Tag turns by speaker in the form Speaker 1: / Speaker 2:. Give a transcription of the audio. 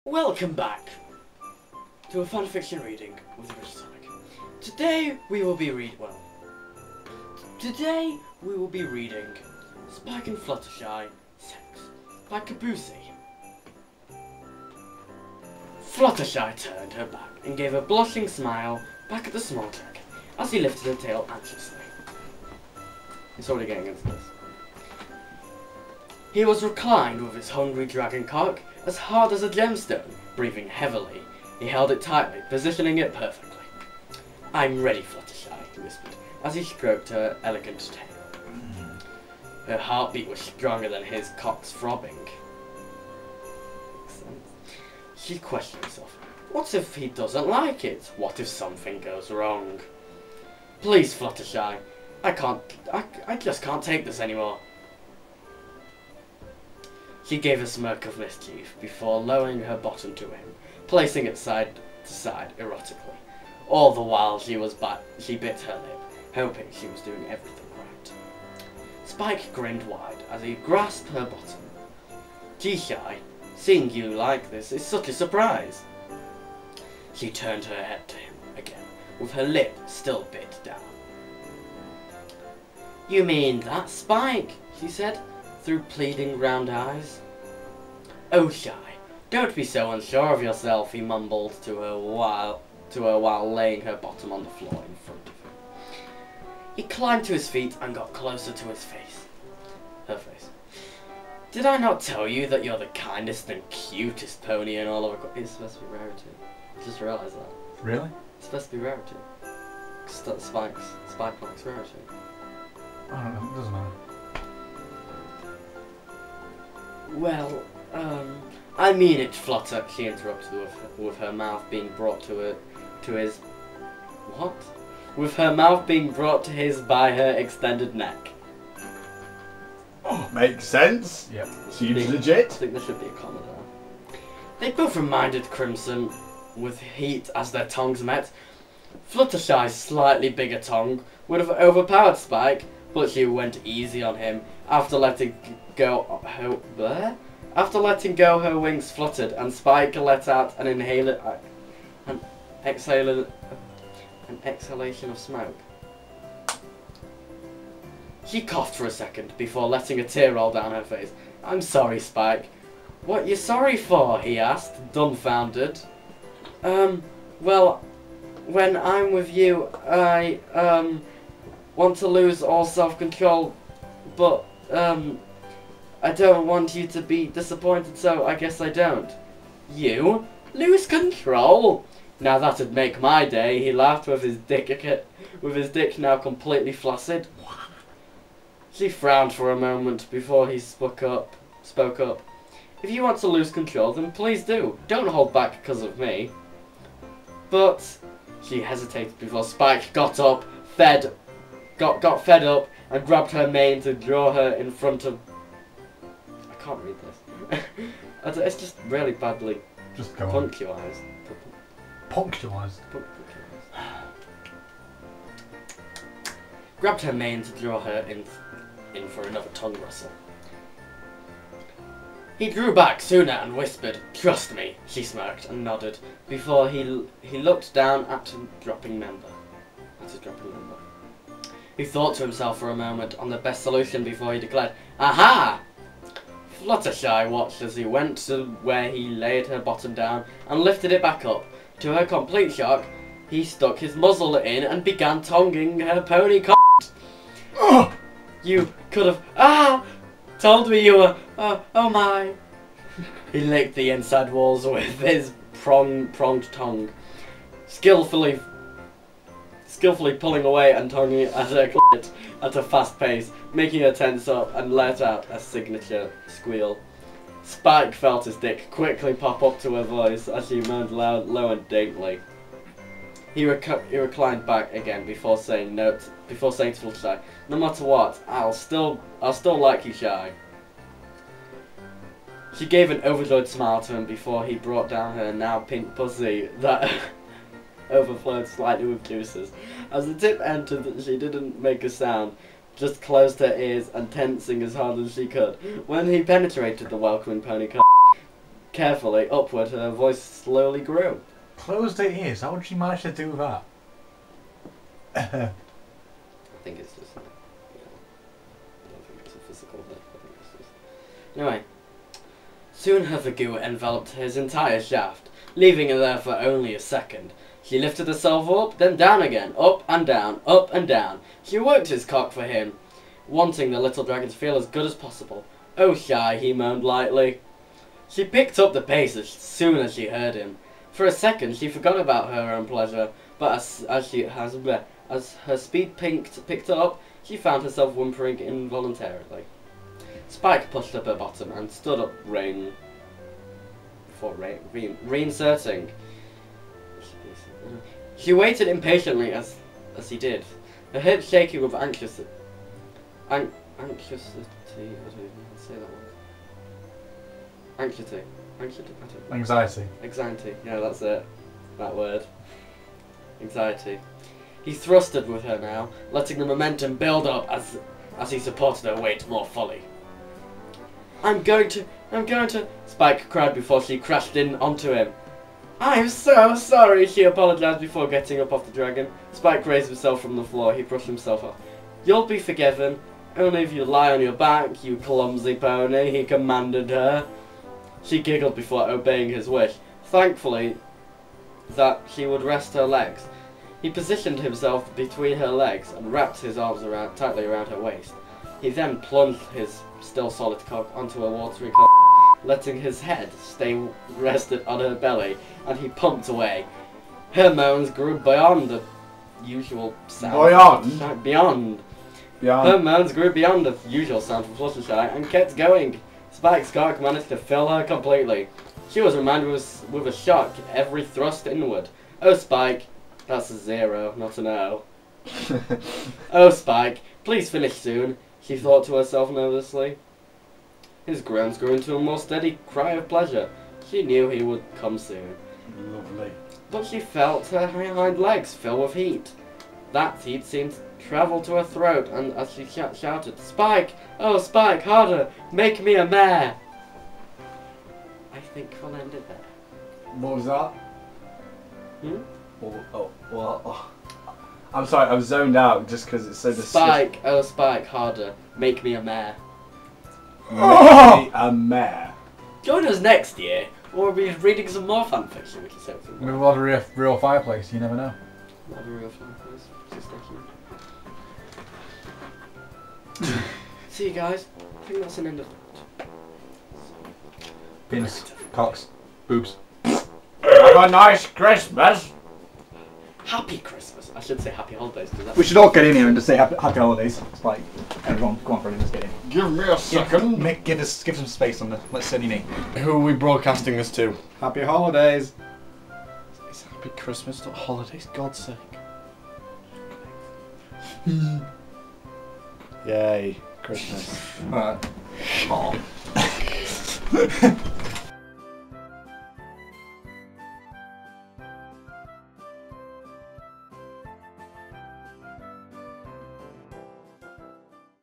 Speaker 1: Welcome back to a fanfiction reading with Rich Sonic. Today we will be reading Spike and Fluttershy Sex by Kabusi. Fluttershy turned her back and gave a blushing smile back at the small dragon as he lifted her tail anxiously. He's already getting into this. He was reclined with his hungry dragon cock as hard as a gemstone, breathing heavily. He held it tightly, positioning it perfectly. "I'm ready, Fluttershy," he whispered, as he stroked her elegant tail. Her heartbeat was stronger than his cock's throbbing. She questioned herself. What if he doesn't like it? What if something goes wrong? "Please, Fluttershy, I just can't take this anymore." She gave a smirk of mischief before lowering her bottom to him, placing it side to side erotically. All the while she bit her lip, hoping she was doing everything right. Spike grinned wide as he grasped her bottom. "Gee, Shy, seeing you like this is such a surprise." She turned her head to him again, with her lip still bit down. "You mean that, Spike?" she said, through pleading round eyes. "Oh, Shy, don't be so unsure of yourself," he mumbled to her while laying her bottom on the floor in front of him. He climbed to his feet and got closer to her face. "Did I not tell you that you're the kindest and cutest pony in all of a..." It's supposed to be Rarity. I just realised that.
Speaker 2: Really?
Speaker 1: It's supposed to be Rarity. Spike likes Rarity.
Speaker 2: I don't know, it doesn't matter.
Speaker 1: "Well, I mean it, Flutter," she interrupted with her mouth being brought to his... What? With her mouth being brought to his by her extended neck.
Speaker 2: Oh, makes sense. Yep. Seems legit.
Speaker 1: I think there should be a comma there. They both reminded Crimson with heat as their tongues met. Fluttershy's slightly bigger tongue would have overpowered Spike, but she went easy on him after letting go her wings fluttered and Spike let out an exhalation of smoke. She coughed for a second before letting a tear roll down her face. "I'm sorry, Spike." "What you sorry for?" he asked, dumbfounded. Well, when I'm with you, I, want to lose all self-control, but, I don't want you to be disappointed, so I guess I don't." "You? Lose control? Now that'd make my day," he laughed with his dick now completely flaccid. She frowned for a moment before he spoke up. "If you want to lose control, then please do. Don't hold back because of me." "But..." She hesitated before Spike got fed up and grabbed her mane to draw her in front of... I can't read this. It's just really badly punctualized.
Speaker 2: Punctualized.
Speaker 1: Grabbed her mane to draw her in for another tongue wrestle. He drew back sooner and whispered, "Trust me," she smirked and nodded before he looked down at his dropping member. He thought to himself for a moment on the best solution before he declared, "Aha!" Fluttershy watched as he went to where he laid her bottom down and lifted it back up. To her complete shock, he stuck his muzzle in and began tonguing her pony cock. "You could have, told me you were, oh my." He licked the inside walls with his pronged tongue, skillfully pulling away and tonguing at her clit at a fast pace, making her tense up and let out a signature squeal. Spike felt his dick quickly pop up to her voice as she moaned low and daintily. He reclined back again before saying to Fluttershy, "No matter what, I'll still like you, Shy." She gave an overjoyed smile to him before he brought down her now pink pussy that overflowed slightly with juices. As the tip entered, she didn't make a sound, just closed her ears and tensing as hard as she could. When he penetrated the welcoming pony carefully upward, her voice slowly grew.
Speaker 2: Closed her ears. How would she manage to do that?
Speaker 1: I think it's just, I don't think it's a physical thing. I think it's just... Anyway, soon her goo enveloped his entire shaft, leaving her there for only a second. She lifted herself up, then down again, up and down, up and down. She worked his cock for him, wanting the little dragon to feel as good as possible. Oh, Shy, he moaned lightly. She picked up the pace as soon as she heard him. For a second, she forgot about her own pleasure, but as her speed picked up, she found herself whimpering involuntarily. Spike pushed up her bottom and stood up, reinserting. She waited impatiently as he did, her hips shaking with anxiety. I don't even say that word. Anxiety.
Speaker 2: Anxiety.
Speaker 1: Anxiety. Yeah, that's it. That word. Anxiety. He thrusted with her now, letting the momentum build up as he supported her weight more fully. I'm going to, Spike cried before she crashed in onto him. I'm so sorry, she apologized before getting up off the dragon. Spike raised himself from the floor. He brushed himself off. You'll be forgiven. Only if you lie on your back, you clumsy pony, he commanded her. She giggled before obeying his wish, thankfully that she would rest her legs. He positioned himself between her legs and wrapped his arms tightly around her waist. He then plunged his still solid cock onto her watery cock, letting his head stay rested on her belly, and he pumped away. Her moans grew beyond the usual sound. Beyond. Her moans grew beyond the usual sound from Fluttershy and kept going. Spike's cock managed to fill her completely. She was reminded with a shock every thrust inward. Oh, Spike. That's a 0, not an O. Oh, Spike. Please finish soon, she thought to herself nervously. His groans grew into a more steady cry of pleasure. She knew he would come soon.
Speaker 2: Lovely.
Speaker 1: But she felt her hind legs fill with heat. That heat seemed to travel to her throat, and as she shouted, Spike! Oh, Spike, harder! Make me a mare! I think we'll end it there.
Speaker 2: What was that?
Speaker 1: Hmm?
Speaker 2: Oh. I'm sorry, I was zoned out just because it's so disgusting.
Speaker 1: Spike! Oh, Spike, harder! Make me a mare.
Speaker 2: Make me a mare.
Speaker 1: Join us next year, or we'll be reading some more fanfiction, which is hopefully.
Speaker 2: Maybe we'll have a real fireplace, you never know.
Speaker 1: Not a real fanfiction, just thinking. See you guys. I think that's an end of that.
Speaker 2: Penis, cocks, boobs.
Speaker 3: Have a nice Christmas.
Speaker 1: Happy Christmas. I should say happy holidays.
Speaker 2: We should all get in here and just say happy holidays. It's like, everyone, go on, Freddie, let's get in.
Speaker 3: Give me a second.
Speaker 2: Give some space on the. Let's say your name.
Speaker 3: Who are we broadcasting this to? Happy holidays. It's happy Christmas, not holidays, God's sake. Yay, Christmas.
Speaker 2: Alright.
Speaker 3: Aw.